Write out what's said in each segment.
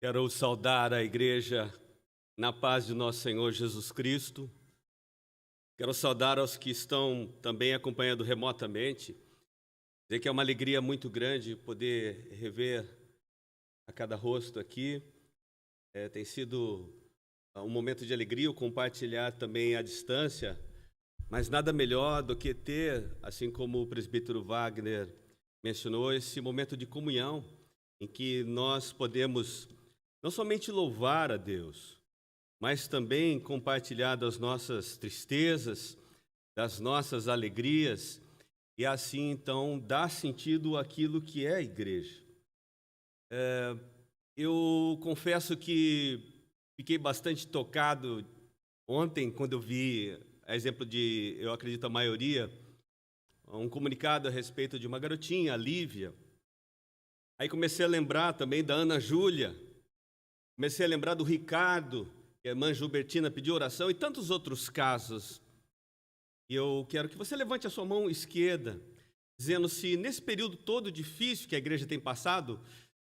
Quero saudar a igreja na paz de nosso Senhor Jesus Cristo. Quero saudar aos que estão também acompanhando remotamente. Dizer que é uma alegria muito grande poder rever a cada rosto aqui. Tem sido um momento de alegria, compartilhar também à distância, mas nada melhor do que ter, assim como o presbítero Wagner mencionou, esse momento de comunhão em que nós podemos não somente louvar a Deus, mas também compartilhar das nossas tristezas, das nossas alegrias, e assim, então, dar sentido àquilo que é a igreja. Eu confesso que fiquei bastante tocado ontem, quando eu vi, a exemplo de, eu acredito, a maioria, um comunicado a respeito de uma garotinha, a Lívia. Aí comecei a lembrar também da Ana Júlia, comecei a lembrar do Ricardo, que a irmã Gilbertina pediu oração, e tantos outros casos. E eu quero que você levante a sua mão esquerda, dizendo se nesse período todo difícil que a igreja tem passado,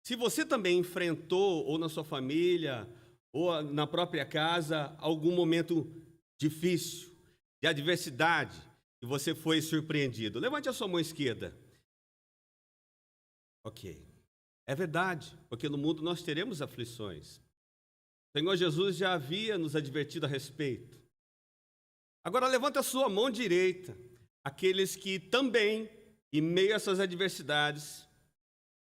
se você também enfrentou, ou na sua família, ou na própria casa, algum momento difícil, de adversidade, e você foi surpreendido. Levante a sua mão esquerda. Ok. É verdade, porque no mundo nós teremos aflições. O Senhor Jesus já havia nos advertido a respeito. Agora levanta a sua mão direita, aqueles que também, em meio a essas adversidades,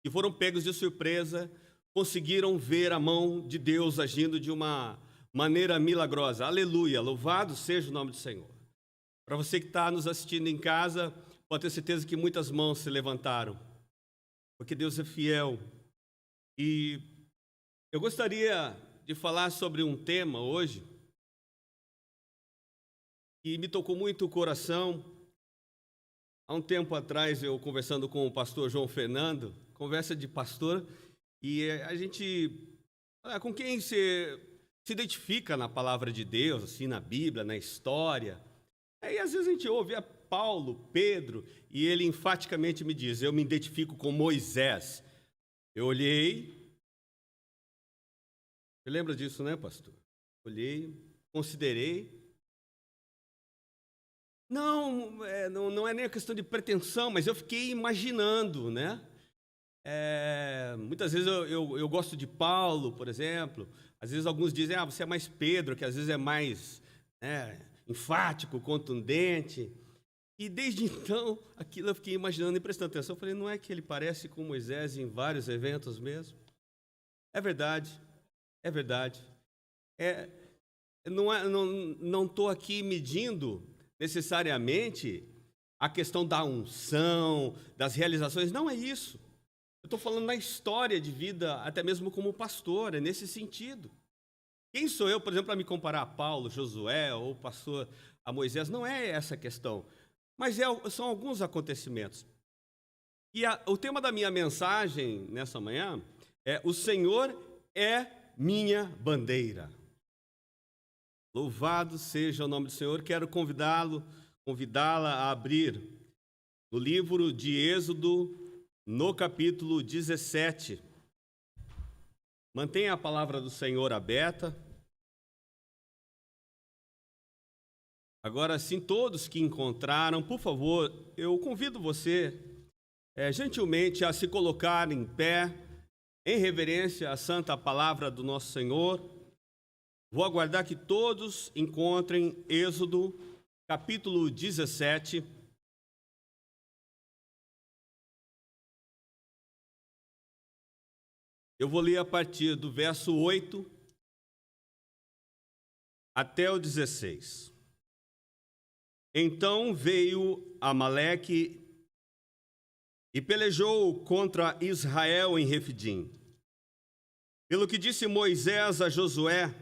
que foram pegos de surpresa, conseguiram ver a mão de Deus agindo de uma maneira milagrosa. Aleluia, louvado seja o nome do Senhor. Para você que está nos assistindo em casa, pode ter certeza que muitas mãos se levantaram, porque Deus é fiel. E eu gostaria de falar sobre um tema hoje que me tocou muito o coração. Há um tempo atrás, eu conversando com o pastor João Fernando, conversa de pastor, e a gente, com quem se identifica na palavra de Deus, assim, na Bíblia, na história. Aí às vezes a gente ouve Paulo, Pedro, e ele enfaticamente me diz, eu me identifico com Moisés. Eu olhei, você lembra disso, né, pastor? Olhei, considerei. Não é nem a questão de pretensão, mas eu fiquei imaginando, né? Muitas vezes eu gosto de Paulo, por exemplo. Às vezes alguns dizem, você é mais Pedro, que às vezes é mais enfático, contundente. E desde então, aquilo eu fiquei imaginando e prestando atenção. Eu falei, não é que ele parece com Moisés em vários eventos mesmo? É verdade, é verdade. Não estou aqui medindo necessariamente a questão da unção, das realizações. Não é isso. Eu estou falando na história de vida, até mesmo como pastor, é nesse sentido. Quem sou eu, por exemplo, para me comparar a Paulo, Josué ou pastor a Moisés? Não é essa a questão, mas são alguns acontecimentos. E o tema da minha mensagem nessa manhã é: o Senhor é minha bandeira. Louvado seja o nome do Senhor. Quero convidá-la a abrir no livro de Êxodo, no capítulo 17. Mantenha a palavra do Senhor aberta. Agora sim, todos que encontraram, por favor, eu convido você, gentilmente, a se colocar em pé, em reverência à santa palavra do nosso Senhor. Vou aguardar que todos encontrem Êxodo, capítulo 17. Eu vou ler a partir do verso 8 até o 16. Então veio Amaleque e pelejou contra Israel em Refidim. Pelo que disse Moisés a Josué: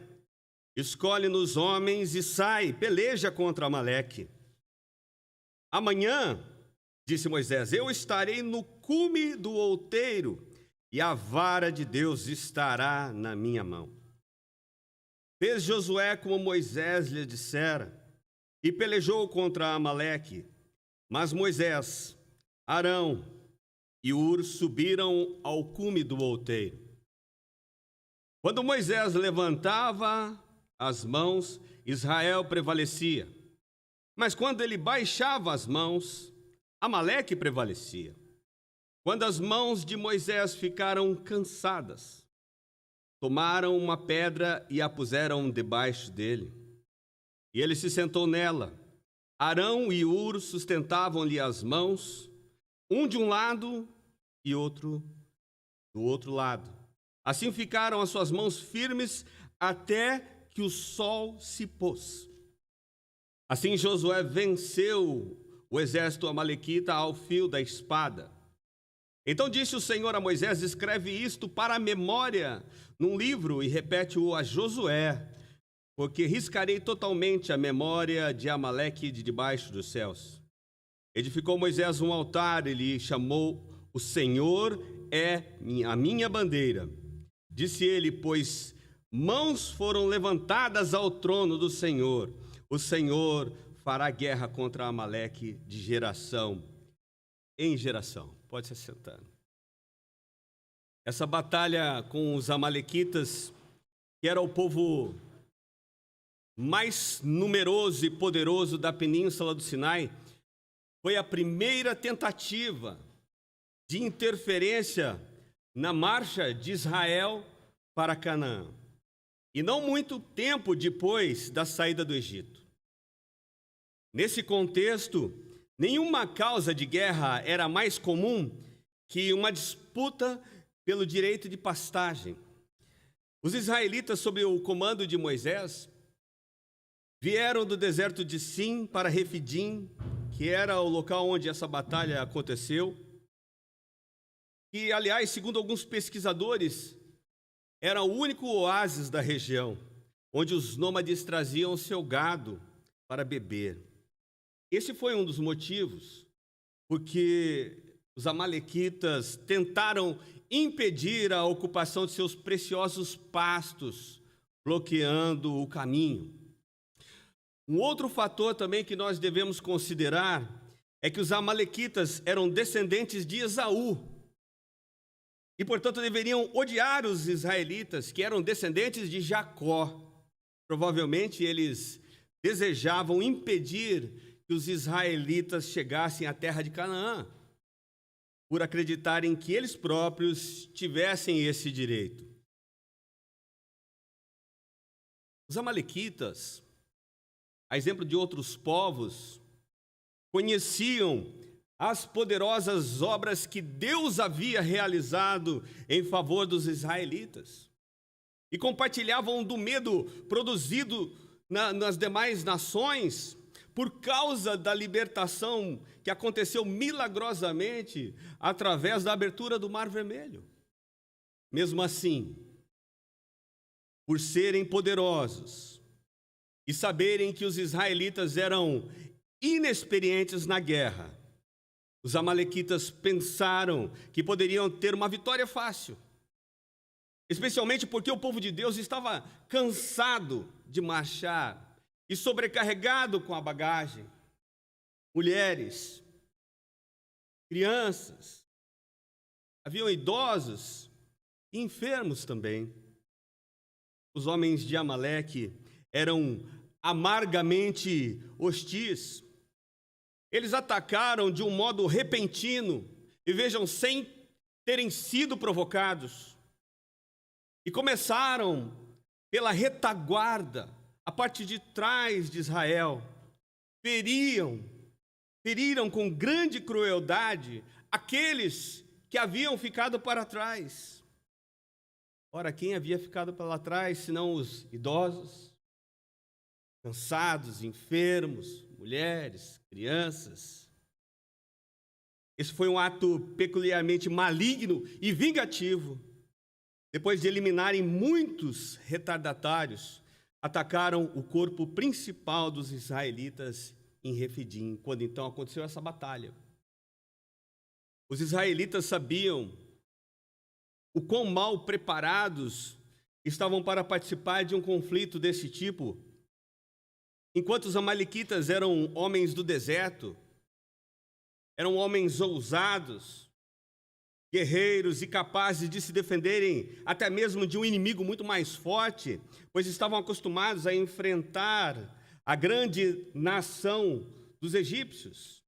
escolhe-nos homens e sai, peleja contra Amaleque. Amanhã, disse Moisés, eu estarei no cume do outeiro, e a vara de Deus estará na minha mão. Fez Josué como Moisés lhe dissera, e pelejou contra Amaleque. Mas Moisés, Arão e Hur subiram ao cume do outeiro. Quando Moisés levantava as mãos, Israel prevalecia. Mas quando ele baixava as mãos, Amaleque prevalecia. Quando as mãos de Moisés ficaram cansadas, tomaram uma pedra e a puseram debaixo dele. E ele se sentou nela. Arão e Hur sustentavam-lhe as mãos, um de um lado e outro do outro lado. Assim ficaram as suas mãos firmes até que o sol se pôs. Assim Josué venceu o exército amalequita ao fio da espada. Então disse o Senhor a Moisés: escreve isto para a memória num livro e repete-o a Josué, porque riscarei totalmente a memória de Amaleque de debaixo dos céus. Edificou Moisés um altar e lhe chamou: o Senhor é a minha bandeira. Disse ele: pois mãos foram levantadas ao trono do Senhor, o Senhor fará guerra contra Amaleque de geração em geração. Pode se sentar. Essa batalha com os amalequitas, que era o povo mais numeroso e poderoso da península do Sinai, foi a primeira tentativa de interferência na marcha de Israel para Canaã. E não muito tempo depois da saída do Egito. Nesse contexto, nenhuma causa de guerra era mais comum que uma disputa pelo direito de pastagem. Os israelitas, sob o comando de Moisés, vieram do deserto de Sim para Refidim, que era o local onde essa batalha aconteceu. E, aliás, segundo alguns pesquisadores, era o único oásis da região, onde os nômades traziam seu gado para beber. Esse foi um dos motivos porque os amalequitas tentaram impedir a ocupação de seus preciosos pastos, bloqueando o caminho. Um outro fator também que nós devemos considerar é que os amalequitas eram descendentes de Esaú e, portanto, deveriam odiar os israelitas, que eram descendentes de Jacó. Provavelmente eles desejavam impedir que os israelitas chegassem à terra de Canaã, por acreditarem que eles próprios tivessem esse direito. Os amalequitas, a exemplo de outros povos, conheciam as poderosas obras que Deus havia realizado em favor dos israelitas e compartilhavam do medo produzido nas demais nações por causa da libertação que aconteceu milagrosamente através da abertura do Mar Vermelho. Mesmo assim, por serem poderosos e saberem que os israelitas eram inexperientes na guerra, os amalequitas pensaram que poderiam ter uma vitória fácil, especialmente porque o povo de Deus estava cansado de marchar e sobrecarregado com a bagagem. Mulheres, crianças, haviam idosos e enfermos também. Os homens de Amaleque eram amargamente hostis. Eles atacaram de um modo repentino e, vejam, sem terem sido provocados. E começaram pela retaguarda, a parte de trás de Israel. Feriram com grande crueldade aqueles que haviam ficado para trás. Ora, quem havia ficado para trás, senão os idosos, cansados, enfermos, mulheres, crianças? Esse foi um ato peculiarmente maligno e vingativo. Depois de eliminarem muitos retardatários, atacaram o corpo principal dos israelitas em Refidim, quando então aconteceu essa batalha. Os israelitas sabiam o quão mal preparados estavam para participar de um conflito desse tipo. Enquanto os amalequitas eram homens do deserto, eram homens ousados, guerreiros e capazes de se defenderem até mesmo de um inimigo muito mais forte, pois estavam acostumados a enfrentar a grande nação dos egípcios.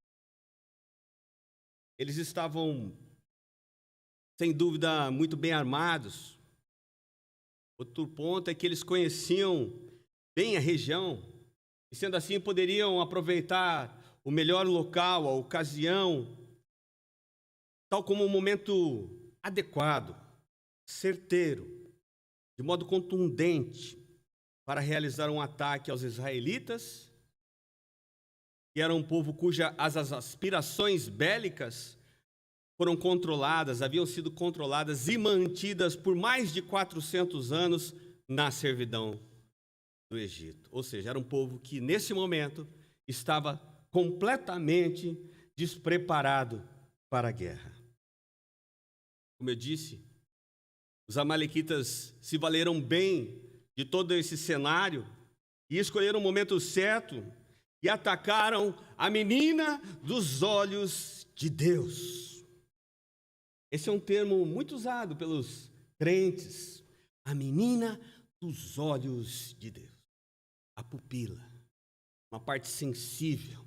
Eles estavam, sem dúvida, muito bem armados. Outro ponto é que eles conheciam bem a região, e sendo assim poderiam aproveitar o melhor local, a ocasião, tal como o momento adequado, certeiro, de modo contundente, para realizar um ataque aos israelitas, que era um povo cujas aspirações bélicas foram controladas, haviam sido controladas e mantidas por mais de 400 anos na servidão do Egito. Ou seja, era um povo que, nesse momento, estava completamente despreparado para a guerra. Como eu disse, os amalequitas se valeram bem de todo esse cenário e escolheram o momento certo e atacaram a menina dos olhos de Deus. Esse é um termo muito usado pelos crentes, a menina dos olhos de Deus, a pupila, uma parte sensível,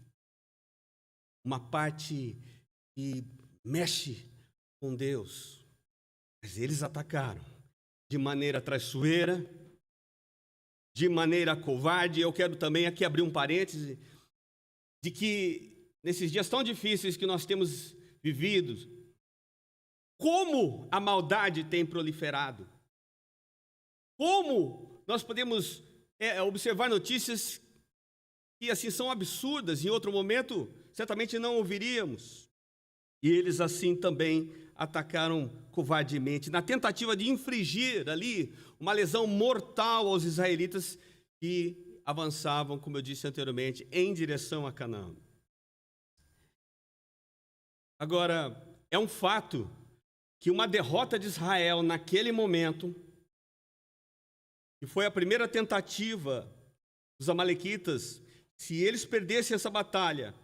uma parte que mexe com Deus. Mas eles atacaram de maneira traiçoeira, de maneira covarde. Eu quero também aqui abrir um parêntese de que nesses dias tão difíceis que nós temos vivido, como a maldade tem proliferado, como nós podemos observar notícias que assim são absurdas, em outro momento certamente não ouviríamos. E eles assim também atacaram covardemente, na tentativa de infligir ali uma lesão mortal aos israelitas que avançavam, como eu disse anteriormente, em direção a Canaã. Agora, é um fato que uma derrota de Israel naquele momento, que foi a primeira tentativa dos amalequitas, se eles perdessem essa batalha,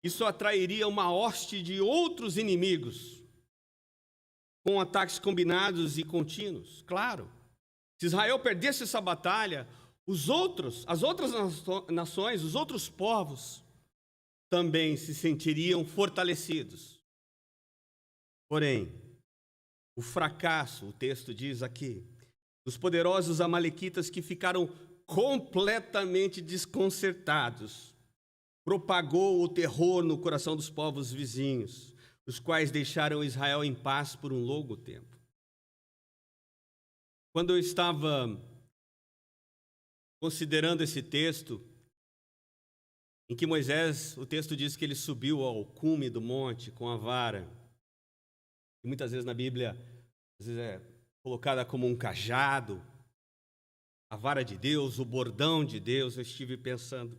isso atrairia uma hoste de outros inimigos, com ataques combinados e contínuos. Claro, se Israel perdesse essa batalha, as outras nações, os outros povos, também se sentiriam fortalecidos. Porém, o fracasso, o texto diz aqui, dos poderosos amalequitas que ficaram completamente desconcertados, propagou o terror no coração dos povos vizinhos, os quais deixaram Israel em paz por um longo tempo. Quando eu estava considerando esse texto, em que Moisés, o texto diz que ele subiu ao cume do monte com a vara, e muitas vezes na Bíblia, às vezes é colocada como um cajado, a vara de Deus, o bordão de Deus. Eu estive pensando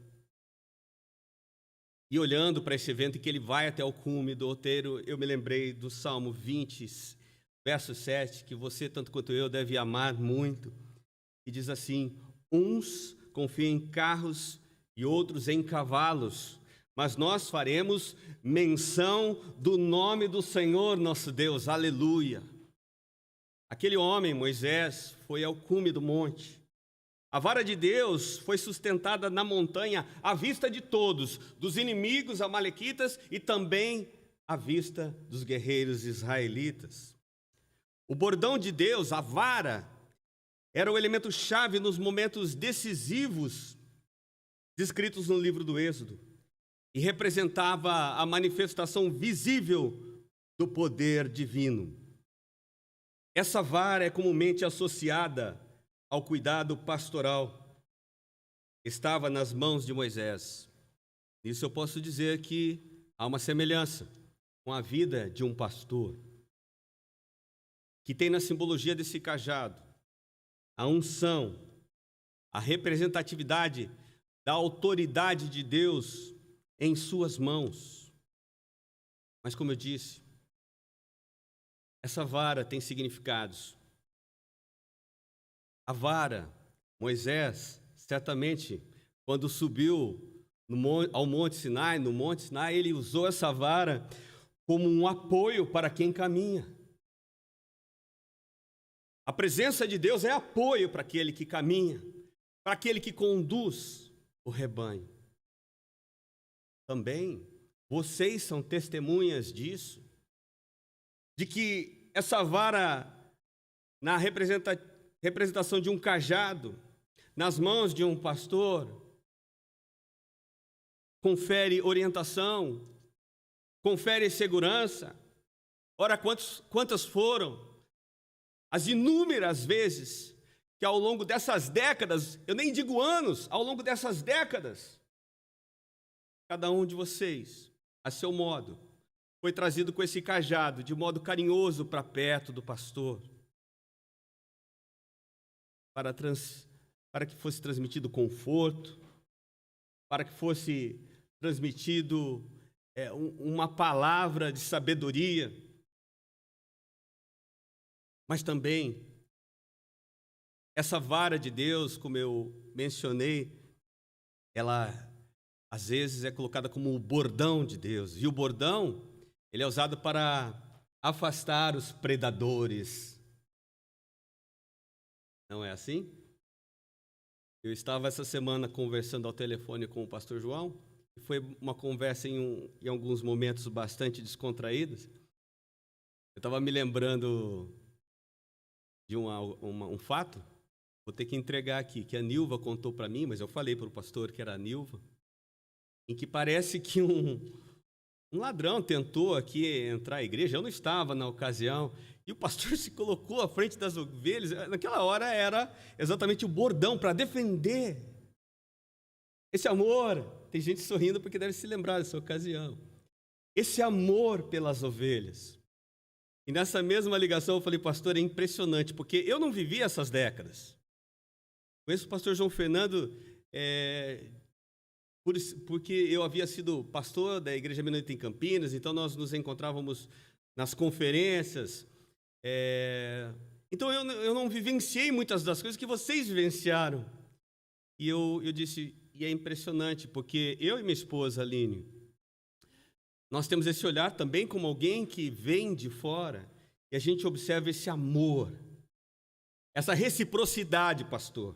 e olhando para esse evento em que ele vai até o cume do outeiro, eu me lembrei do Salmo 20, verso 7, que você, tanto quanto eu, deve amar muito, e diz assim: uns confiam em carros e outros em cavalos, mas nós faremos menção do nome do Senhor nosso Deus. Aleluia! Aquele homem, Moisés, foi ao cume do monte. A vara de Deus foi sustentada na montanha à vista de todos, dos inimigos amalequitas e também à vista dos guerreiros israelitas. O bordão de Deus, a vara, era o elemento chave nos momentos decisivos descritos no livro do Êxodo e representava a manifestação visível do poder divino. Essa vara é comumente associada ao cuidado pastoral. Estava nas mãos de Moisés. Isso eu posso dizer que há uma semelhança com a vida de um pastor, que tem na simbologia desse cajado a unção, a representatividade da autoridade de Deus em suas mãos. Mas como eu disse, essa vara tem significados. A vara, Moisés, certamente, quando subiu ao Monte Sinai, no Monte Sinai, ele usou essa vara como um apoio para quem caminha. A presença de Deus é apoio para aquele que caminha, para aquele que conduz o rebanho. Também vocês são testemunhas disso, de que essa vara, na representação de um cajado, nas mãos de um pastor, confere orientação, confere segurança. Ora, quantas foram as inúmeras vezes que ao longo dessas décadas, eu nem digo anos, ao longo dessas décadas, cada um de vocês, a seu modo, foi trazido com esse cajado, de modo carinhoso, para perto do pastor, para que fosse transmitido conforto, para que fosse transmitido uma palavra de sabedoria, mas também essa vara de Deus, como eu mencionei, ela às vezes é colocada como o bordão de Deus, e o bordão, ele é usado para afastar os predadores. Não é assim? Eu estava essa semana conversando ao telefone com o pastor João, e foi uma conversa em alguns momentos bastante descontraídas. Eu estava me lembrando de um fato, vou ter que entregar aqui, que a Nilva contou para mim, mas eu falei para o pastor que era a Nilva, em que parece que um ladrão tentou aqui entrar à igreja, eu não estava na ocasião, e o pastor se colocou à frente das ovelhas. Naquela hora era exatamente o bordão para defender esse amor. Tem gente sorrindo porque deve se lembrar dessa ocasião. Esse amor pelas ovelhas. E nessa mesma ligação eu falei, pastor, é impressionante, porque eu não vivi essas décadas. Conheço o pastor João Fernando porque eu havia sido pastor da Igreja Mennonita em Campinas, então nós nos encontrávamos nas conferências. Então eu não vivenciei muitas das coisas que vocês vivenciaram. E eu disse, e é impressionante, porque eu e minha esposa, Aline, nós temos esse olhar também como alguém que vem de fora, e a gente observa esse amor, essa reciprocidade, pastor,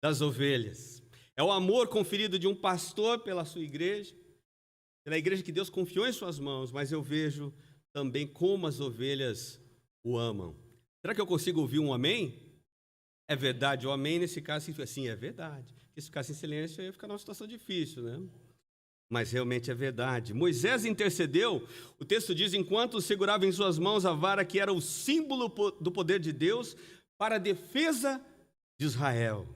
das ovelhas. É o amor conferido de um pastor pela sua igreja, pela igreja que Deus confiou em suas mãos, mas eu vejo também como as ovelhas o amam. Será que eu consigo ouvir um amém? É verdade, o amém nesse caso, assim, é verdade. Porque se ficasse em silêncio, ia ficar numa situação difícil, né? Mas realmente é verdade. Moisés intercedeu, o texto diz, enquanto segurava em suas mãos a vara que era o símbolo do poder de Deus para a defesa de Israel.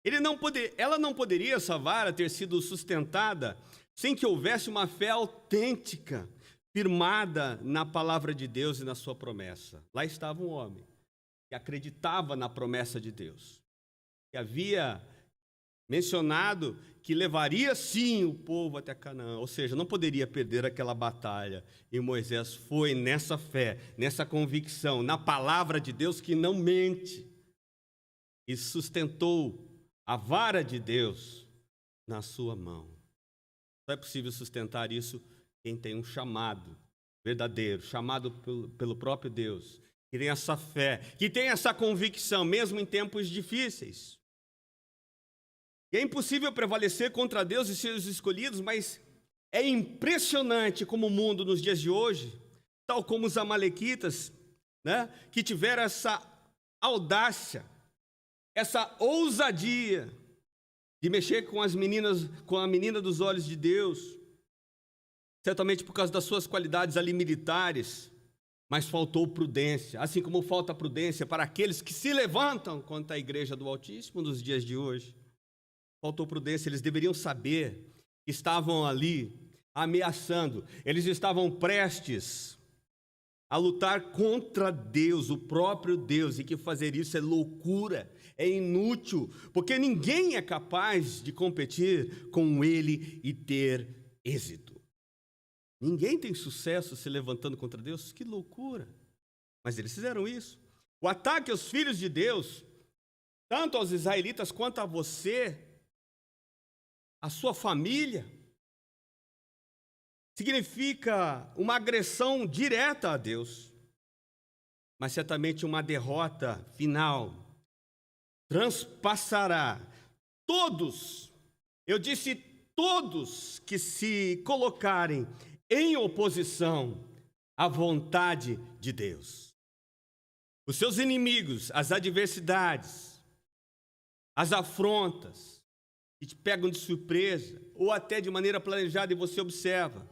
Ela não poderia, essa vara, ter sido sustentada sem que houvesse uma fé autêntica, firmada na palavra de Deus e na sua promessa. Lá estava um homem que acreditava na promessa de Deus, que havia mencionado que levaria sim o povo até Canaã, ou seja, não poderia perder aquela batalha. E Moisés foi nessa fé, nessa convicção, na palavra de Deus que não mente, e sustentou a vara de Deus na sua mão. Só é possível sustentar isso quem tem um chamado verdadeiro, chamado pelo próprio Deus, que tem essa fé, que tem essa convicção, mesmo em tempos difíceis. E é impossível prevalecer contra Deus e seus escolhidos, mas é impressionante como o mundo nos dias de hoje, tal como os amalequitas, né, que tiveram essa audácia, essa ousadia de mexer com a menina dos olhos de Deus, certamente por causa das suas qualidades ali militares, mas faltou prudência, assim como falta prudência para aqueles que se levantam contra a igreja do Altíssimo nos dias de hoje. Faltou prudência, eles deveriam saber que estavam ali ameaçando, eles estavam prestes a lutar contra Deus, o próprio Deus, e que fazer isso é loucura, é inútil, porque ninguém é capaz de competir com Ele e ter êxito. Ninguém tem sucesso se levantando contra Deus, que loucura! Mas eles fizeram isso. O ataque aos filhos de Deus, tanto aos israelitas quanto a você, a sua família, significa uma agressão direta a Deus. mas certamente uma derrota final. Transpassará todos, eu disse todos, que se colocarem em oposição à vontade de Deus. Os seus inimigos, as adversidades, as afrontas, que te pegam de surpresa, ou até de maneira planejada e você observa.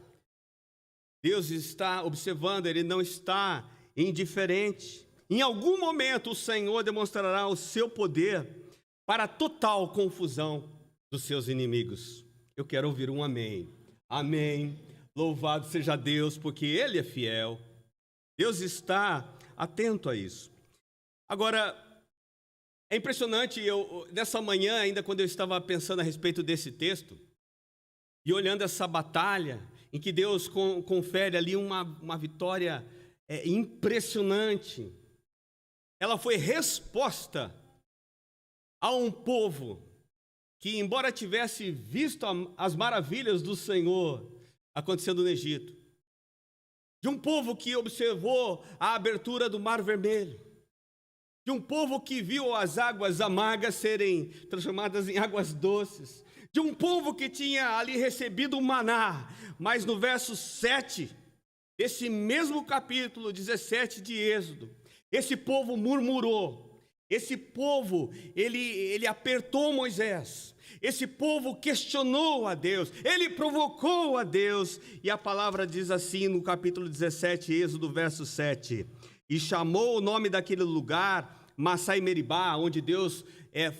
Deus está observando, Ele não está indiferente. Em algum momento o Senhor demonstrará o seu poder para a total confusão dos seus inimigos. Eu quero ouvir um amém. Amém. Louvado seja Deus, porque Ele é fiel. Deus está atento a isso. Agora, é impressionante, nessa manhã, ainda quando eu estava pensando a respeito desse texto, e olhando essa batalha, em que Deus confere ali uma vitória impressionante. Ela foi resposta a um povo que, embora tivesse visto as maravilhas do Senhor acontecendo no Egito, de um povo que observou a abertura do Mar Vermelho, de um povo que viu as águas amargas serem transformadas em águas doces, de um povo que tinha ali recebido o maná, mas no verso 7, esse mesmo capítulo 17 de Êxodo, esse povo murmurou, esse povo, ele apertou Moisés, esse povo questionou a Deus, ele provocou a Deus, e a palavra diz assim no capítulo 17, Êxodo, verso 7, e chamou o nome daquele lugar Massá e Meribá, onde Deus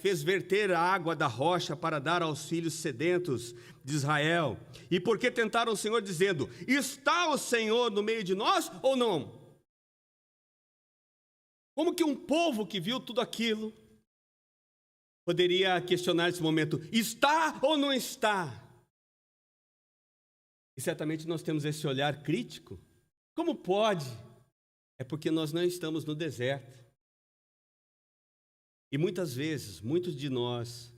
fez verter a água da rocha para dar aos filhos sedentos de Israel. E porque tentaram o Senhor dizendo, está o Senhor no meio de nós ou não? Como que um povo que viu tudo aquilo poderia questionar nesse momento, está ou não está? E certamente nós temos esse olhar crítico. Como pode? É porque nós não estamos no deserto. E muitas vezes, muitos de nós,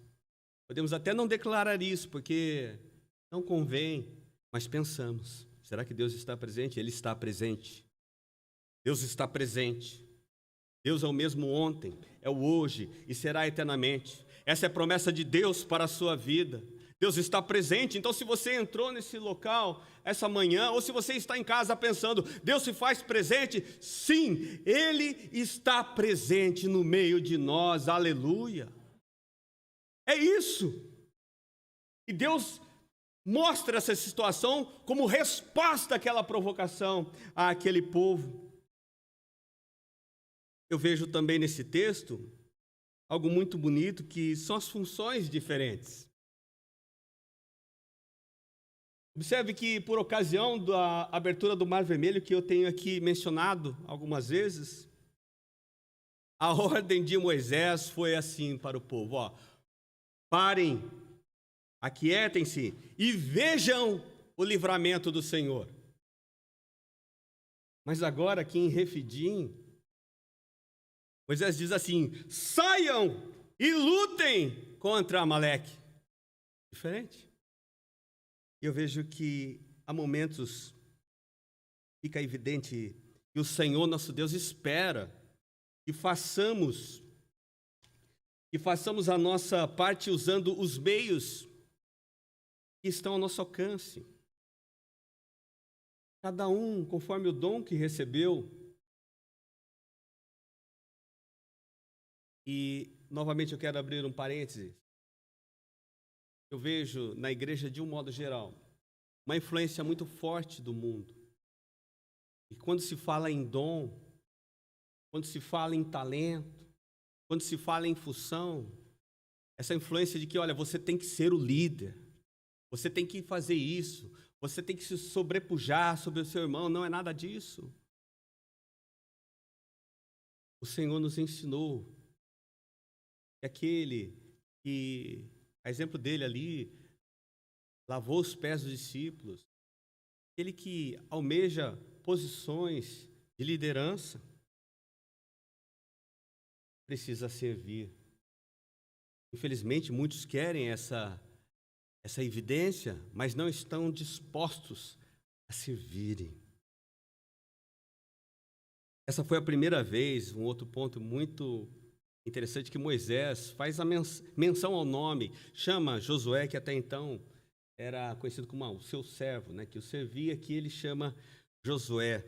podemos até não declarar isso, porque não convém, mas pensamos, será que Deus está presente? Ele está presente. Deus está presente. Deus é o mesmo ontem, é o hoje e será eternamente. Essa é a promessa de Deus para a sua vida. Deus está presente, então se você entrou nesse local essa manhã, ou se você está em casa pensando, Deus se faz presente, sim, Ele está presente no meio de nós, aleluia. É isso. E Deus mostra essa situação como resposta àquela provocação àquele povo. Eu vejo também nesse texto algo muito bonito, que são as funções diferentes. Observe que, por ocasião da abertura do Mar Vermelho, que eu tenho aqui mencionado algumas vezes, a ordem de Moisés foi assim para o povo, parem, aquietem-se e vejam o livramento do Senhor. Mas agora, aqui em Refidim, Moisés diz assim, saiam e lutem contra Amaleque. Diferente. Eu vejo que há momentos, fica evidente, que o Senhor nosso Deus espera que façamos a nossa parte usando os meios que estão ao nosso alcance. Cada um conforme o dom que recebeu. E, novamente, eu quero abrir um parêntese. Eu vejo na igreja, de um modo geral, uma influência muito forte do mundo. E quando se fala em dom, quando se fala em talento, quando se fala em função, essa influência de que, olha, você tem que ser o líder, você tem que fazer isso, você tem que se sobrepujar sobre o seu irmão, não é nada disso. O Senhor nos ensinou que aquele que, a exemplo dele ali, lavou os pés dos discípulos, aquele que almeja posições de liderança, precisa servir. Infelizmente, muitos querem essa evidência, mas não estão dispostos a servirem. Essa foi a primeira vez, um outro ponto muito interessante, que Moisés faz a menção ao nome, chama Josué, que até então era conhecido como o seu servo, né, que o servia, que ele chama Josué.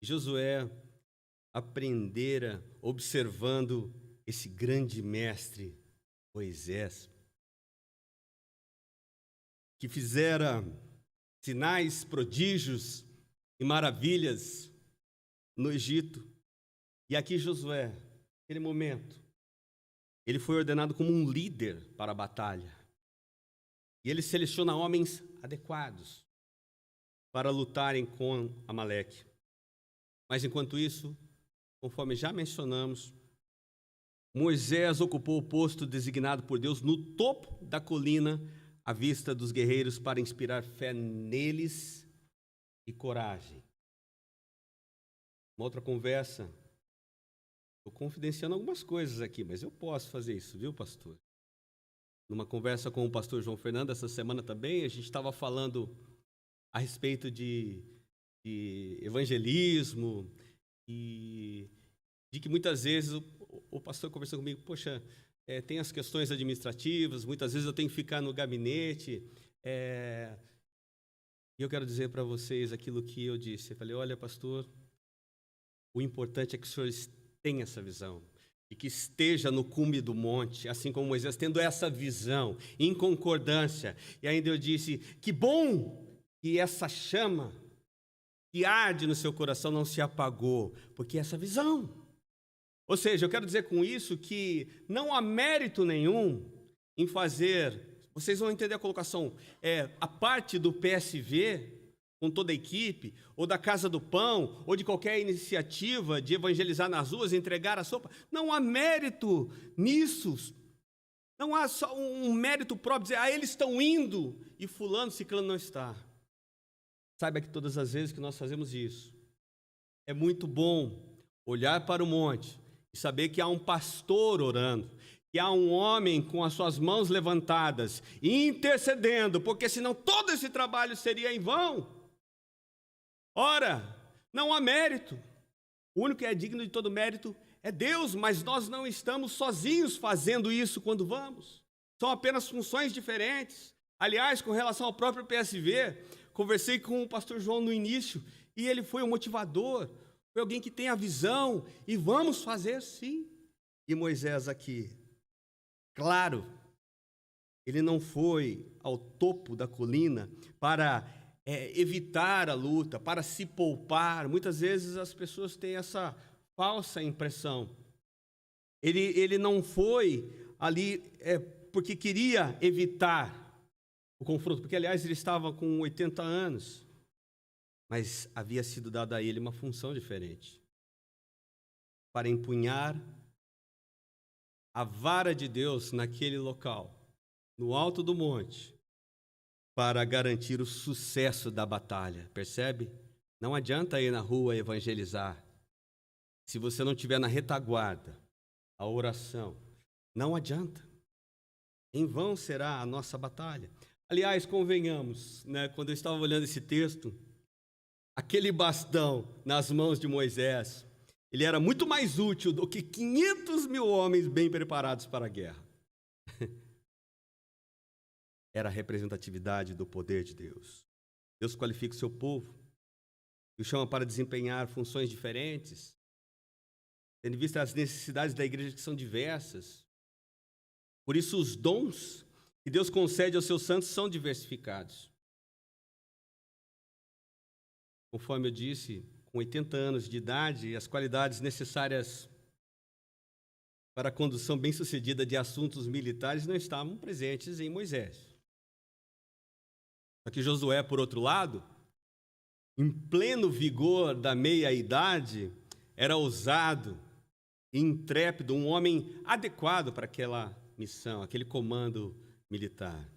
Josué aprendera observando esse grande mestre Moisés, que fizera sinais, prodígios e maravilhas no Egito. E aqui Josué, naquele momento, ele foi ordenado como um líder para a batalha. E ele seleciona homens adequados para lutarem com Amaleque. Mas enquanto isso, conforme já mencionamos, Moisés ocupou o posto designado por Deus no topo da colina, à vista dos guerreiros, para inspirar fé neles e coragem. Uma outra conversa, estou confidenciando algumas coisas aqui, mas eu posso fazer isso, viu, pastor? Numa conversa com o pastor João Fernando, essa semana também, a gente estava falando a respeito de evangelismo e de que muitas vezes o pastor conversou comigo, poxa, tem as questões administrativas, muitas vezes eu tenho que ficar no gabinete, e eu quero dizer para vocês aquilo que eu disse. Eu falei, olha, pastor, o importante é que o senhor tenha essa visão, e que esteja no cume do monte, assim como Moisés, tendo essa visão, em concordância. E ainda eu disse, que bom que essa chama que arde no seu coração não se apagou, porque essa visão. Ou seja, eu quero dizer com isso que não há mérito nenhum em fazer, vocês vão entender a colocação, a parte do PSV, com toda a equipe, ou da Casa do Pão, ou de qualquer iniciativa de evangelizar nas ruas, entregar a sopa. Não há mérito nisso. Não há só um mérito próprio, dizer, eles estão indo e fulano, ciclano não está. Saiba que todas as vezes que nós fazemos isso, é muito bom olhar para o monte e saber que há um pastor orando, que há um homem com as suas mãos levantadas, intercedendo, porque senão todo esse trabalho seria em vão. Ora, não há mérito. O único que é digno de todo mérito é Deus, mas nós não estamos sozinhos fazendo isso quando vamos. São apenas funções diferentes. Aliás, com relação ao próprio PSV, conversei com o pastor João no início, e ele foi o motivador, foi alguém que tem a visão, e vamos fazer sim. E Moisés aqui, claro, ele não foi ao topo da colina para evitar a luta, para se poupar. Muitas vezes as pessoas têm essa falsa impressão. Ele não foi ali porque queria evitar o confronto, porque, aliás, ele estava com 80 anos, mas havia sido dada a ele uma função diferente, para empunhar a vara de Deus naquele local, no alto do monte, para garantir o sucesso da batalha. Percebe? Não adianta ir na rua evangelizar se você não estiver na retaguarda, a oração. Não adianta. Em vão será a nossa batalha. Aliás, convenhamos, né, quando eu estava olhando esse texto, aquele bastão nas mãos de Moisés, ele era muito mais útil do que 500 mil homens bem preparados para a guerra. Era a representatividade do poder de Deus. Deus qualifica o seu povo e o chama para desempenhar funções diferentes, tendo em vista as necessidades da igreja, que são diversas. Por isso, os dons que Deus concede aos seus santos são diversificados. Conforme eu disse, com 80 anos de idade, as qualidades necessárias para a condução bem-sucedida de assuntos militares não estavam presentes em Moisés. Só que Josué, por outro lado, em pleno vigor da meia-idade, era ousado e intrépido, um homem adequado para aquela missão, aquele comando militar.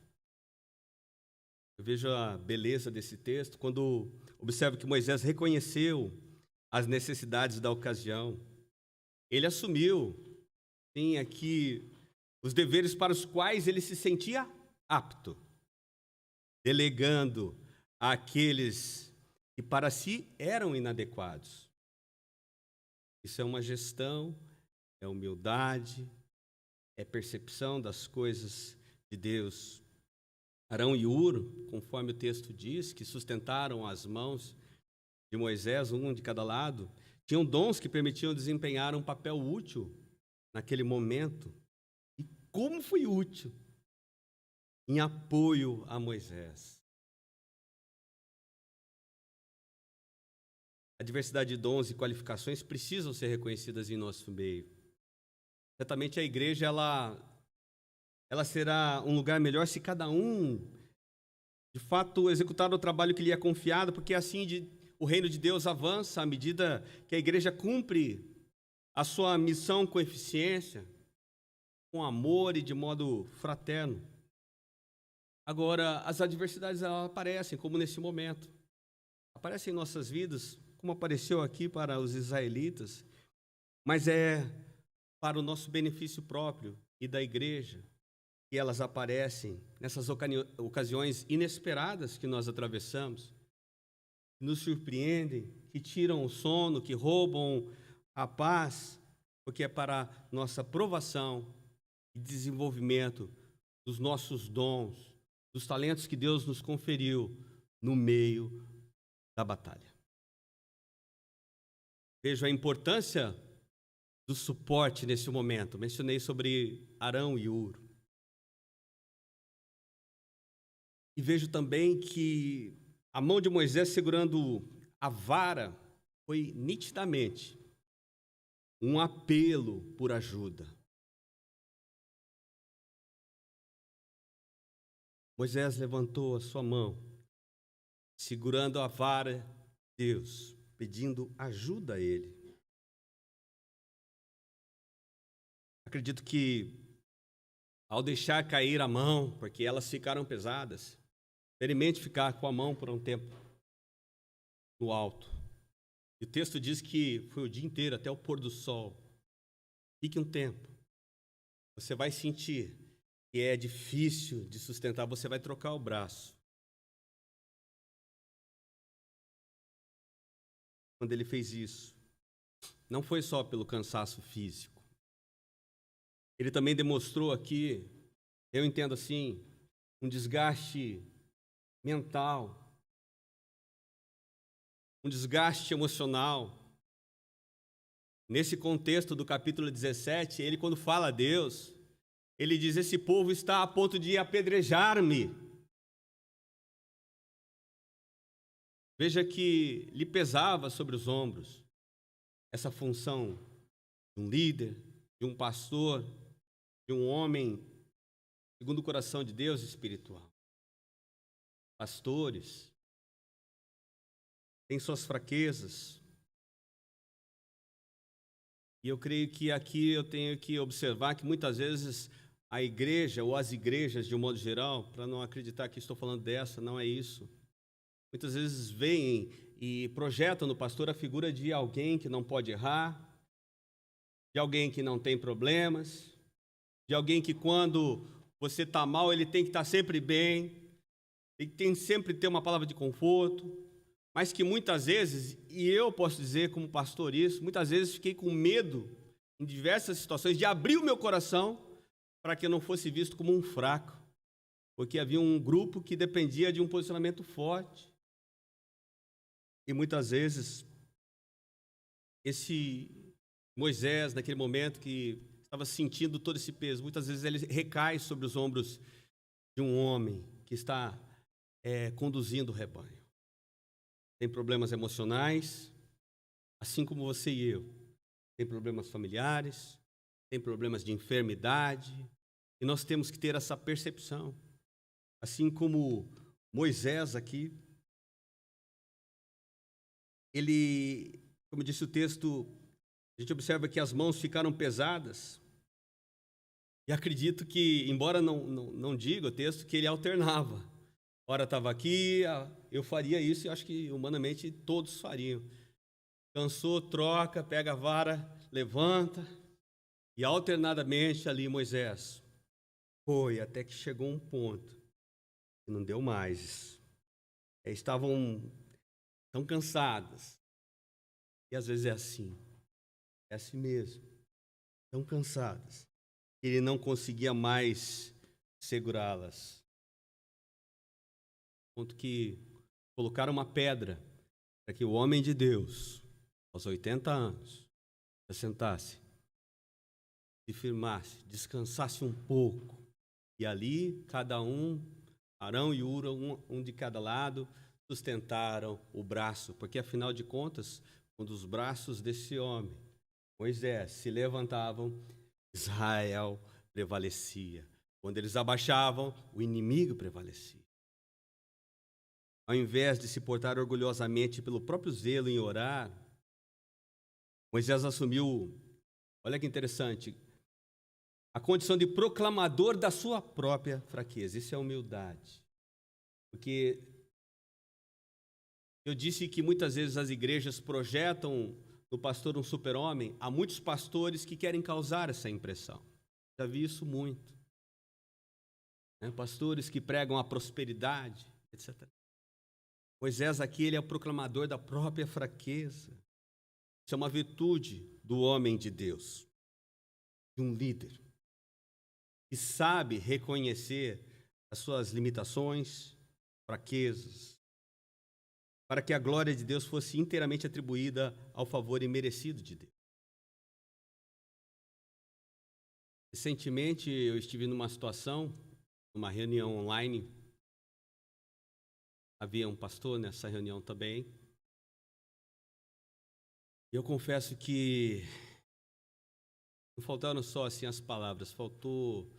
Eu vejo a beleza desse texto quando observo que Moisés reconheceu as necessidades da ocasião. Ele assumiu, sim, aqui os deveres para os quais ele se sentia apto, delegando àqueles que para si eram inadequados. Isso é uma gestão, é humildade, é percepção das coisas de Deus. Arão e Hur, conforme o texto diz, que sustentaram as mãos de Moisés, um de cada lado, tinham dons que permitiam desempenhar um papel útil naquele momento. E como foi útil em apoio a Moisés. A diversidade de dons e qualificações precisam ser reconhecidas em nosso meio. Certamente a igreja ela será um lugar melhor se cada um, de fato, executar o trabalho que lhe é confiado, porque assim o reino de Deus avança à medida que a igreja cumpre a sua missão com eficiência, com amor e de modo fraterno. Agora, as adversidades aparecem, como nesse momento. Aparecem em nossas vidas, como apareceu aqui para os israelitas, mas é para o nosso benefício próprio e da igreja que elas aparecem nessas ocasiões inesperadas que nós atravessamos, que nos surpreendem, que tiram o sono, que roubam a paz, porque é para nossa provação e desenvolvimento dos nossos dons, dos talentos que Deus nos conferiu no meio da batalha. Vejo a importância do suporte nesse momento. Mencionei sobre Arão e Hur. E vejo também que a mão de Moisés segurando a vara foi nitidamente um apelo por ajuda. Moisés levantou a sua mão, segurando a vara de Deus, pedindo ajuda a ele. Acredito que, ao deixar cair a mão, porque elas ficaram pesadas, experimente ficar com a mão por um tempo no alto. E o texto diz que foi o dia inteiro, até o pôr do sol. Fique um tempo. Você vai sentir que é difícil de sustentar, você vai trocar o braço. Quando ele fez isso, não foi só pelo cansaço físico. Ele também demonstrou aqui, eu entendo assim, um desgaste mental, um desgaste emocional. Nesse contexto do capítulo 17, ele, quando fala a Deus, ele diz: esse povo está a ponto de apedrejar-me. Veja que lhe pesava sobre os ombros essa função de um líder, de um pastor, de um homem segundo o coração de Deus espiritual. Pastores têm suas fraquezas. E eu creio que aqui eu tenho que observar que muitas vezes a igreja, ou as igrejas de um modo geral, para não acreditar que estou falando dessa, não é isso. Muitas vezes veem e projetam no pastor a figura de alguém que não pode errar, de alguém que não tem problemas, de alguém que quando você está mal, ele tem que estar sempre bem, ele tem sempre ter uma palavra de conforto, mas que muitas vezes, e eu posso dizer como pastor isso, muitas vezes fiquei com medo, em diversas situações, de abrir o meu coração para que eu não fosse visto como um fraco, porque havia um grupo que dependia de um posicionamento forte. E muitas vezes, esse Moisés, naquele momento que estava sentindo todo esse peso, muitas vezes ele recai sobre os ombros de um homem que está conduzindo o rebanho. Tem problemas emocionais, assim como você e eu. Tem problemas familiares, tem problemas de enfermidade, e nós temos que ter essa percepção. Assim como Moisés aqui, ele, como disse o texto, a gente observa que as mãos ficaram pesadas, e acredito que, embora não diga o texto, que ele alternava. Ora estava aqui, eu faria isso, e acho que humanamente todos fariam. Cansou, troca, pega a vara, levanta, e alternadamente ali Moisés foi, até que chegou um ponto que não deu mais. Estavam tão cansadas, e às vezes é assim. É assim mesmo. Tão cansadas. Ele não conseguia mais segurá-las. Ponto que colocaram uma pedra para que o homem de Deus, aos 80 anos, se sentasse, se firmasse, descansasse um pouco. E ali, cada um, Arão e Hur, um de cada lado, sustentaram o braço. Porque, afinal de contas, quando os braços desse homem, Moisés, se levantavam, Israel prevalecia. Quando eles abaixavam, o inimigo prevalecia. Ao invés de se portar orgulhosamente pelo próprio zelo em orar, Moisés assumiu, olha que interessante, a condição de proclamador da sua própria fraqueza. Isso é humildade. Porque eu disse que muitas vezes as igrejas projetam no pastor um super-homem. Há muitos pastores que querem causar essa impressão. Já vi isso muito. Pastores que pregam a prosperidade, etc. Moisés aqui, ele é o proclamador da própria fraqueza. Isso é uma virtude do homem de Deus, de um líder, que sabe reconhecer as suas limitações, fraquezas, para que a glória de Deus fosse inteiramente atribuída ao favor imerecido de Deus. Recentemente, eu estive numa situação, numa reunião online. Havia um pastor nessa reunião também. E eu confesso que não faltaram só assim as palavras, faltou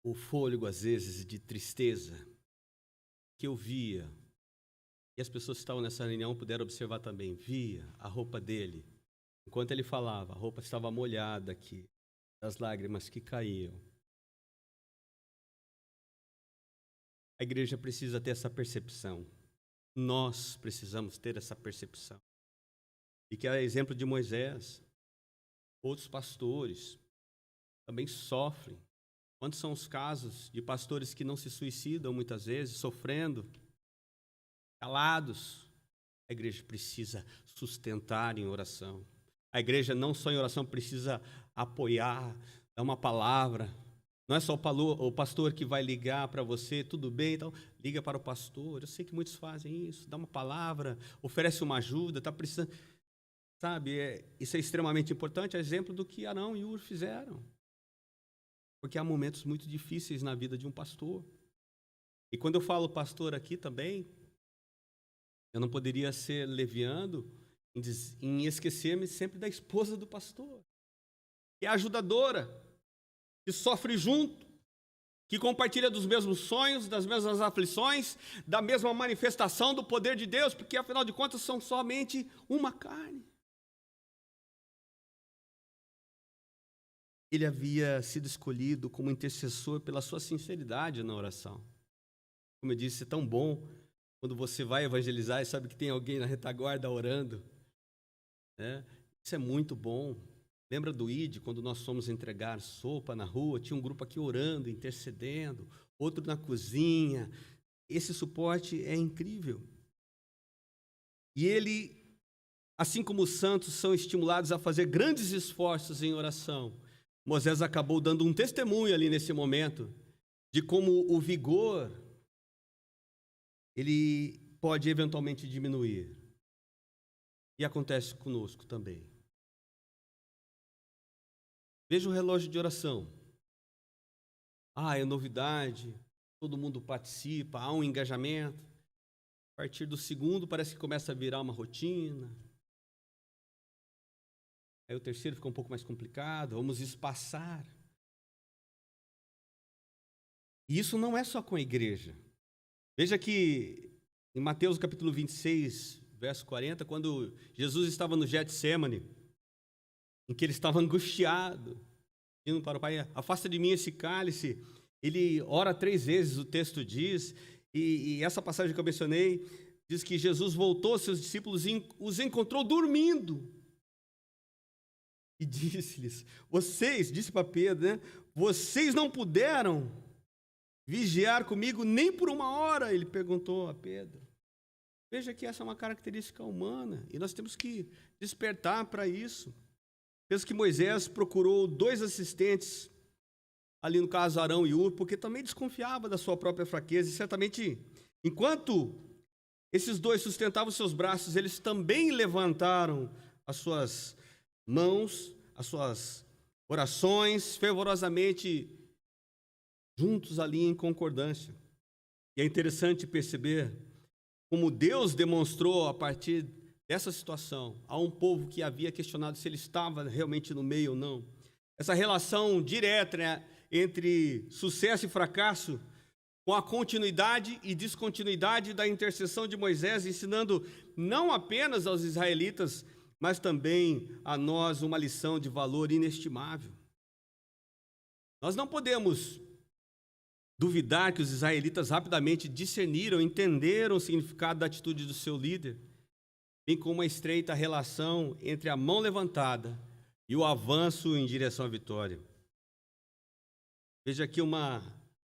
o fôlego, às vezes, de tristeza que eu via. E as pessoas que estavam nessa reunião puderam observar também. Via a roupa dele. Enquanto ele falava, a roupa estava molhada aqui, das lágrimas que caíam. A igreja precisa ter essa percepção. Nós precisamos ter essa percepção. E que, a exemplo de Moisés, outros pastores também sofrem. Quantos são os casos de pastores que não se suicidam muitas vezes, sofrendo, calados? A igreja precisa sustentar em oração. A igreja não só em oração precisa apoiar, dar uma palavra. Não é só o pastor que vai ligar para você, tudo bem, então liga para o pastor. Eu sei que muitos fazem isso, dá uma palavra, oferece uma ajuda, está precisando. Sabe, isso é extremamente importante, é exemplo do que Arão e Hur fizeram. Porque há momentos muito difíceis na vida de um pastor. E quando eu falo pastor aqui também, eu não poderia ser leviano em esquecer-me sempre da esposa do pastor, que é ajudadora, que sofre junto, que compartilha dos mesmos sonhos, das mesmas aflições, da mesma manifestação do poder de Deus, porque afinal de contas são somente uma carne. Ele havia sido escolhido como intercessor pela sua sinceridade na oração. Como eu disse, é tão bom quando você vai evangelizar e sabe que tem alguém na retaguarda orando. Isso é muito bom. Lembra do ID, quando nós fomos entregar sopa na rua, tinha um grupo aqui orando, intercedendo, outro na cozinha. Esse suporte é incrível. E ele, assim como os santos são estimulados a fazer grandes esforços em oração, Moisés acabou dando um testemunho ali nesse momento de como o vigor ele pode eventualmente diminuir. E acontece conosco também. Veja o relógio de oração. É novidade, todo mundo participa, há um engajamento. A partir do segundo parece que começa a virar uma rotina. Aí o terceiro fica um pouco mais complicado, vamos espaçar. E isso não é só com a igreja. Veja que em Mateus capítulo 26, verso 40, quando Jesus estava no Getsemane, em que ele estava angustiado, indo para o Pai, afasta de mim esse cálice, ele ora 3 vezes, o texto diz, e essa passagem que eu mencionei, diz que Jesus voltou aos seus discípulos e os encontrou dormindo. E disse-lhes, disse para Pedro, vocês não puderam vigiar comigo nem por 1 hora, ele perguntou a Pedro. Veja que essa é uma característica humana, e nós temos que despertar para isso. fez que Moisés procurou 2 assistentes, ali no caso Arão e Hur, porque também desconfiava da sua própria fraqueza, e certamente, enquanto esses 2 sustentavam seus braços, eles também levantaram as suas mãos, as suas orações, fervorosamente juntos ali em concordância. E é interessante perceber como Deus demonstrou a partir dessa situação a um povo que havia questionado se ele estava realmente no meio ou não. Essa relação direta, né, entre sucesso e fracasso, com a continuidade e descontinuidade da intercessão de Moisés, ensinando não apenas aos israelitas, mas também a nós uma lição de valor inestimável. Nós não podemos duvidar que os israelitas rapidamente discerniram, entenderam o significado da atitude do seu líder, bem como uma estreita relação entre a mão levantada e o avanço em direção à vitória. Veja aqui uma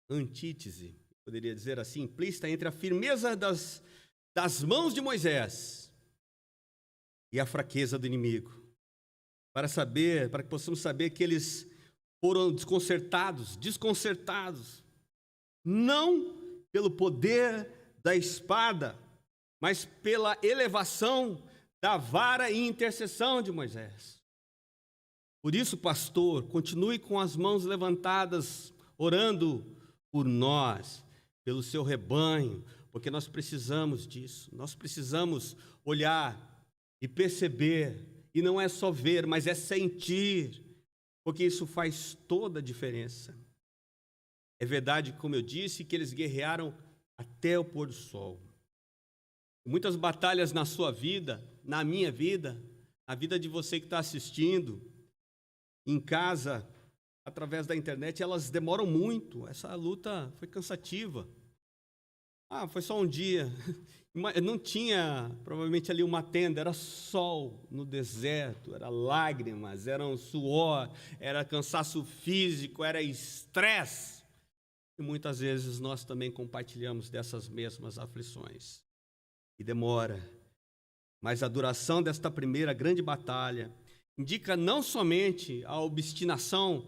antítese, poderia dizer assim, implícita entre a firmeza das mãos de Moisés e a fraqueza do inimigo, para que possamos saber que eles foram desconcertados, não pelo poder da espada, mas pela elevação da vara e intercessão de Moisés. Por isso, pastor, continue com as mãos levantadas, orando por nós, pelo seu rebanho, porque nós precisamos disso. Nós precisamos olhar e perceber, e não é só ver, mas é sentir, porque isso faz toda a diferença. É verdade, como eu disse, que eles guerrearam até o pôr do sol. Muitas batalhas na sua vida, na minha vida, na vida de você que está assistindo, em casa, através da internet, elas demoram muito. Essa luta foi cansativa. Foi só um dia. Não tinha, provavelmente, ali uma tenda, era sol no deserto, era lágrimas, era um suor, era cansaço físico, era estresse. E muitas vezes nós também compartilhamos dessas mesmas aflições. E demora. Mas a duração desta primeira grande batalha indica não somente a obstinação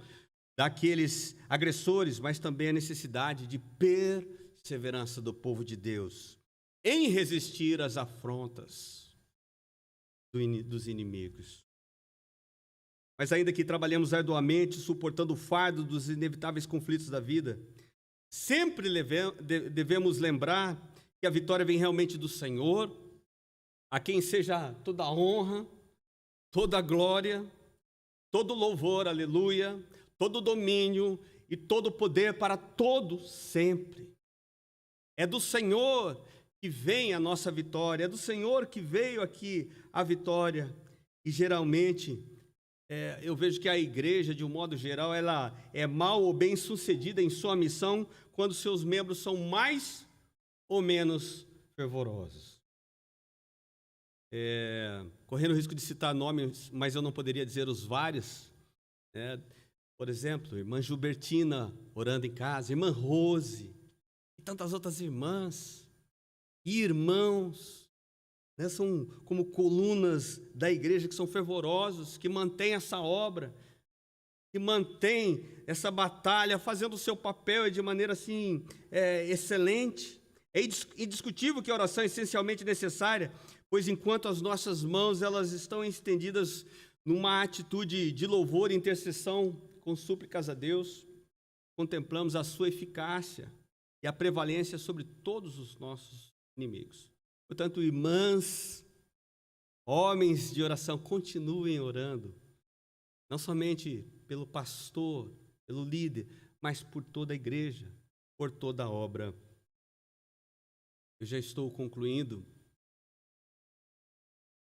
daqueles agressores, mas também a necessidade de perseverança do povo de Deus em resistir às afrontas dos inimigos. Mas ainda que trabalhemos arduamente, suportando o fardo dos inevitáveis conflitos da vida, sempre devemos lembrar que a vitória vem realmente do Senhor, a quem seja toda a honra, toda a glória, todo o louvor, aleluia, todo o domínio e todo o poder para todo sempre. É do Senhor que vem a nossa vitória, é do Senhor que veio aqui a vitória. E geralmente, eu vejo que a igreja, de um modo geral, ela é mal ou bem sucedida em sua missão quando seus membros são mais ou menos fervorosos. Correndo o risco de citar nomes, mas eu não poderia dizer os vários. Por exemplo, irmã Gilbertina orando em casa, irmã Rose, e tantas outras irmãs e irmãos, são como colunas da igreja que são fervorosos, que mantêm essa obra, que mantêm essa batalha, fazendo o seu papel de maneira assim excelente. É indiscutível que a oração é essencialmente necessária, pois enquanto as nossas mãos elas estão estendidas numa atitude de louvor e intercessão com súplicas a Deus, contemplamos a sua eficácia e a prevalência sobre todos os nossos inimigos. Portanto, irmãs, homens de oração, continuem orando, não somente pelo pastor, pelo líder, mas por toda a igreja, por toda a obra. Eu já estou concluindo.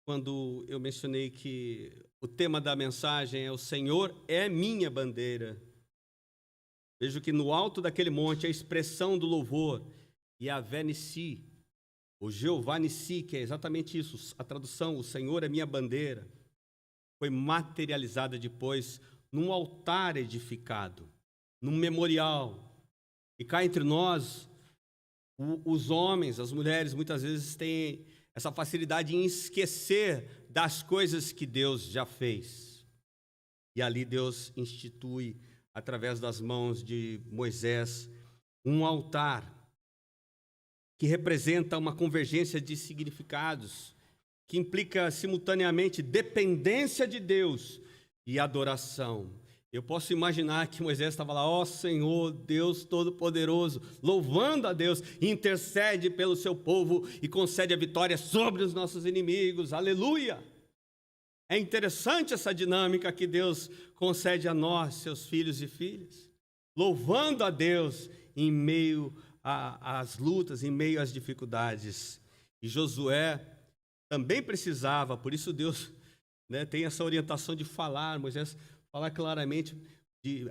Quando eu mencionei que o tema da mensagem é o Senhor é minha bandeira, vejo que no alto daquele monte a expressão do louvor, Yahvé Nissi, o Jeová Nissi, que é exatamente isso, a tradução, o Senhor é minha bandeira, foi materializada depois num altar edificado, num memorial. E cá entre nós, os homens, as mulheres, muitas vezes têm essa facilidade em esquecer das coisas que Deus já fez. E ali Deus institui, através das mãos de Moisés, um altar que representa uma convergência de significados, que implica simultaneamente dependência de Deus e adoração. Eu posso imaginar que Moisés estava lá, ó Senhor, Deus Todo-Poderoso, louvando a Deus, intercede pelo seu povo e concede a vitória sobre os nossos inimigos, aleluia! É interessante essa dinâmica que Deus concede a nós, seus filhos e filhas, louvando a Deus em meio às lutas, em meio às dificuldades. E Josué também precisava, por isso Deus, tem essa orientação de falar, Moisés falar claramente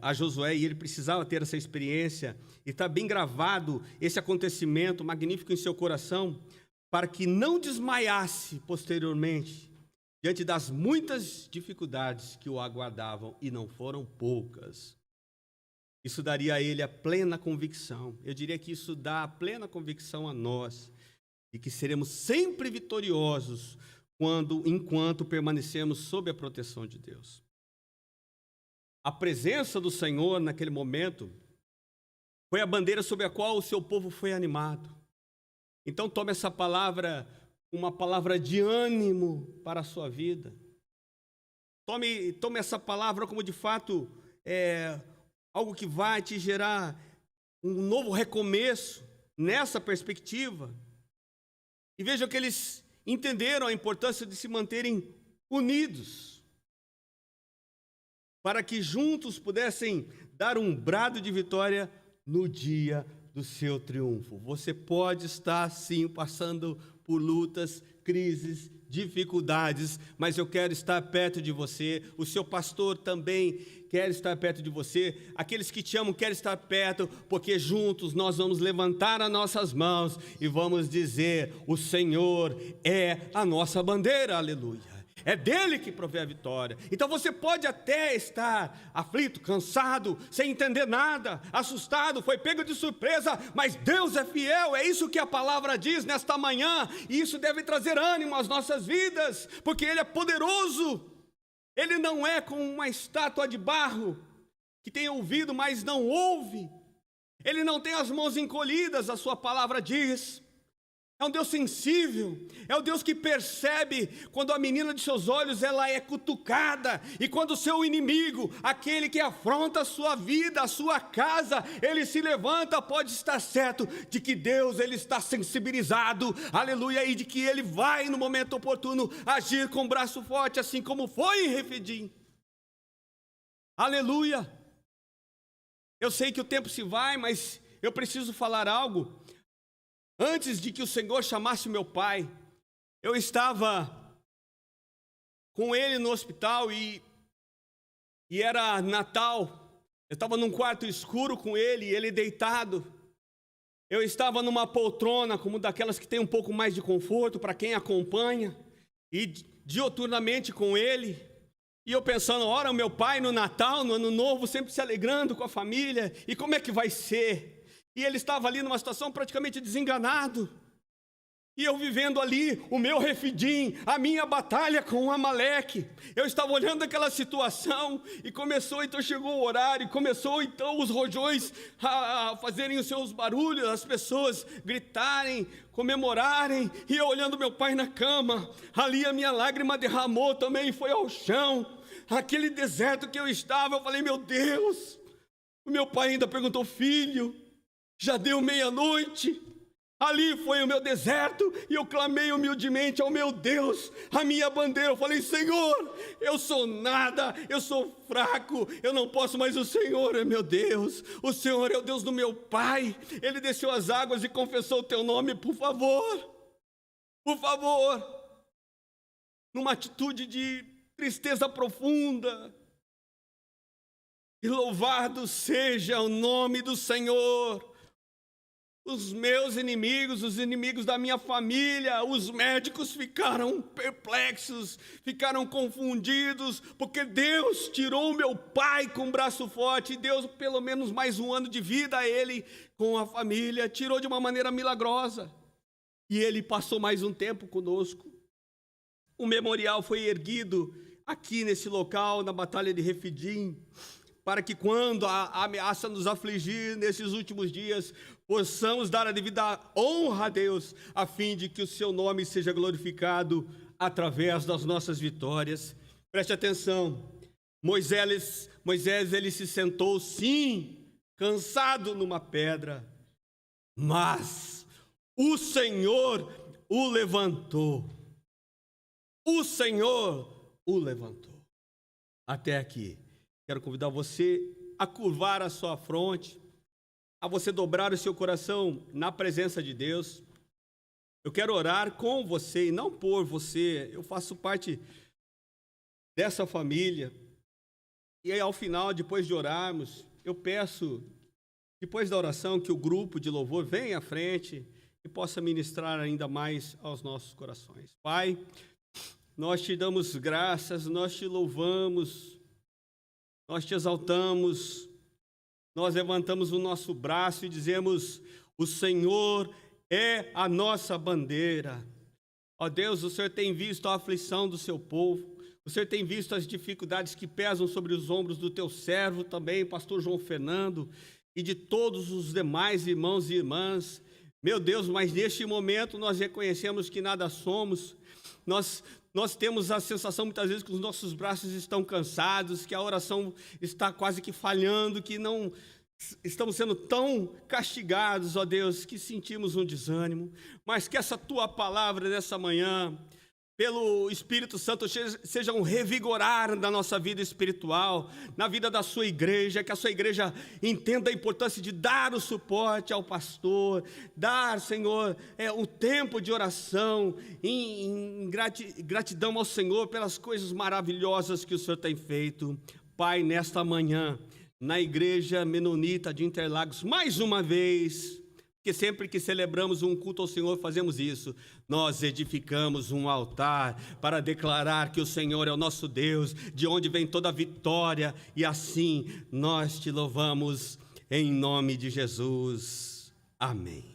a Josué, e ele precisava ter essa experiência, e está bem gravado esse acontecimento magnífico em seu coração, para que não desmaiasse posteriormente, diante das muitas dificuldades que o aguardavam, e não foram poucas. Isso daria a ele a plena convicção, eu diria que isso dá a plena convicção a nós, de que seremos sempre vitoriosos, enquanto permanecemos sob a proteção de Deus. A presença do Senhor naquele momento foi a bandeira sobre a qual o seu povo foi animado. Então tome essa palavra, uma palavra de ânimo para a sua vida. Tome essa palavra como de fato algo que vai te gerar um novo recomeço nessa perspectiva. E veja que eles entenderam a importância de se manterem unidos, para que juntos pudessem dar um brado de vitória no dia do seu triunfo. Você pode estar, sim, passando por lutas, crises, dificuldades, mas eu quero estar perto de você, o seu pastor também quer estar perto de você, aqueles que te amam querem estar perto, porque juntos nós vamos levantar as nossas mãos e vamos dizer, o Senhor é a nossa bandeira, aleluia. É dele que provê a vitória. Então você pode até estar aflito, cansado, sem entender nada, assustado, foi pego de surpresa, mas Deus é fiel, é isso que a palavra diz nesta manhã, e isso deve trazer ânimo às nossas vidas, porque Ele é poderoso. Ele não é como uma estátua de barro, que tem ouvido, mas não ouve. Ele não tem as mãos encolhidas, a sua palavra diz. É um Deus sensível, é o Deus que percebe quando a menina de seus olhos ela é cutucada, e quando o seu inimigo, aquele que afronta a sua vida, a sua casa, ele se levanta, pode estar certo de que Deus ele está sensibilizado, aleluia, e de que ele vai no momento oportuno agir com braço forte, assim como foi em Refidim, aleluia. Eu sei que o tempo se vai, mas eu preciso falar algo. Antes de que o Senhor chamasse meu pai, eu estava com ele no hospital e era Natal. Eu estava num quarto escuro com ele deitado. Eu estava numa poltrona, como daquelas que tem um pouco mais de conforto para quem acompanha, e dioturnamente com ele. E eu pensando, ora, o meu pai no Natal, no Ano Novo, sempre se alegrando com a família, e como é que vai ser? E ele estava ali numa situação praticamente desenganado. E eu vivendo ali o meu Refidim, a minha batalha com o Amaleque. Eu estava olhando aquela situação e então chegou o horário, começou então os rojões a fazerem os seus barulhos, as pessoas gritarem, comemorarem, e eu olhando meu pai na cama, ali a minha lágrima derramou também, foi ao chão, aquele deserto que eu estava, eu falei, meu Deus, o meu pai ainda perguntou, filho, já deu meia-noite? Ali foi o meu deserto e eu clamei humildemente ao meu Deus, a minha bandeira. Eu falei, Senhor, eu sou nada, eu sou fraco, eu não posso, mas o Senhor é meu Deus. O Senhor é o Deus do meu pai. Ele desceu as águas e confessou o teu nome, por favor. Numa atitude de tristeza profunda. E louvado seja o nome do Senhor. Os meus inimigos, os inimigos da minha família, os médicos ficaram perplexos, ficaram confundidos, porque Deus tirou o meu pai com um braço forte, e deu pelo menos mais um ano de vida a ele com a família, tirou de uma maneira milagrosa. E ele passou mais um tempo conosco. O memorial foi erguido aqui nesse local, na Batalha de Refidim, para que quando a ameaça nos afligir nesses últimos dias, possamos dar a devida honra a Deus, a fim de que o seu nome seja glorificado através das nossas vitórias. Preste atenção, Moisés ele se sentou, sim, cansado numa pedra, mas o Senhor o levantou. O Senhor o levantou. Até aqui. Quero convidar você a curvar a sua fronte, a você dobrar o seu coração na presença de Deus. Eu quero orar com você e não por você. Eu faço parte dessa família. E aí, ao final, depois de orarmos, eu peço, depois da oração, que o grupo de louvor venha à frente e possa ministrar ainda mais aos nossos corações. Pai, nós te damos graças, nós te louvamos, nós te exaltamos, nós levantamos o nosso braço e dizemos: o Senhor é a nossa bandeira. Ó Deus, o Senhor tem visto a aflição do seu povo, o Senhor tem visto as dificuldades que pesam sobre os ombros do teu servo também, pastor João Fernando, e de todos os demais irmãos e irmãs. Meu Deus, mas neste momento nós reconhecemos que nada somos, nós temos a sensação muitas vezes que os nossos braços estão cansados, que a oração está quase que falhando, que não estamos sendo tão castigados, ó Deus, que sentimos um desânimo, mas que essa tua palavra nessa manhã, pelo Espírito Santo, seja um revigorar na nossa vida espiritual, na vida da sua igreja, que a sua igreja entenda a importância de dar o suporte ao pastor, dar, Senhor, o tempo de oração, em gratidão ao Senhor pelas coisas maravilhosas que o Senhor tem feito. Pai, nesta manhã, na igreja menonita de Interlagos, mais uma vez, porque sempre que celebramos um culto ao Senhor, fazemos isso. Nós edificamos um altar para declarar que o Senhor é o nosso Deus, de onde vem toda a vitória, e assim nós te louvamos em nome de Jesus. Amém.